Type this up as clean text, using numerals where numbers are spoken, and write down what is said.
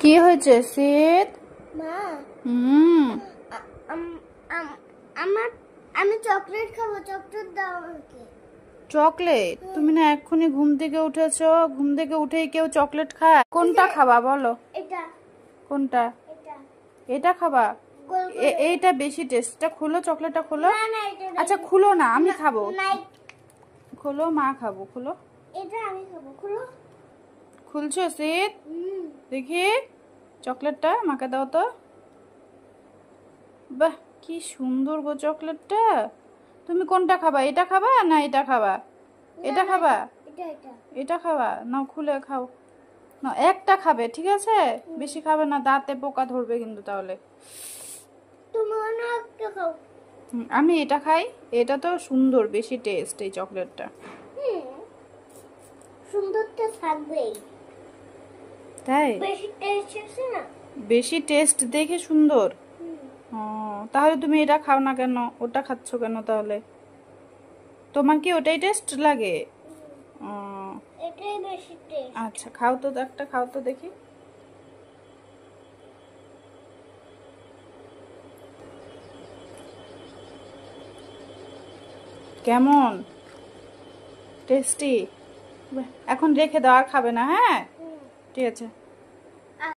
কি হয়েছে শীত? মা হুম আমার আমি চকলেট খাবো, চকলেট দাও আমাকে। চকলেট? তুমি না এক্ষুনি ঘুম থেকে উঠেছো, ঘুম থেকে উঠেই কেউ চকলেট খায়? কোনটা খাবা বলো? এটা। কোনটা? এটা। এটা খাবা? গোল করে। এইটা বেশি টেস্ট। এটা খুলো, চকলেটটা খুলো। না না এটা আচ্ছা খুলো না, আমি খাবো। না খুলো, মা খাবো, খুলো। এটা আমি খাবো, খুলো। খুলছো শীত? দেখি চকলেটটা মাকে দাও তো। বাহ কি সুন্দর গো চকলেটটা। তুমি কোনটা খাবা? এটা খাবা না এটা খাবা? এটা খাবা? এটা এটা এটা খাবা? নাও খুলে খাও। না একটা খাবে, ঠিক আছে? বেশি খাবে না, দাঁতে পোকা ধরবে কিন্তু তাহলে। তুমি অন্য একটা খাও। আমি এটা খাই। এটা তো সুন্দর, বেশি টেস্ট এই চকলেটটা। সুন্দরটা থাকবেই। তাই? বেশি টেস্ট আছে না? বেশি টেস্ট দেখে সুন্দর। ও তাহলে তুমি এটা খাও না কেন? ওটা খাচ্ছ কেন তাহলে? তোমার কি ওটাই টেস্ট লাগে? ও এটাই বেশি টেস্ট। আচ্ছা খাও তো, একটা খাও তো দেখি। কেমন টেস্টি? এখন রেখে দাও, আর খাবে না? হ্যাঁ ঠিক আছে।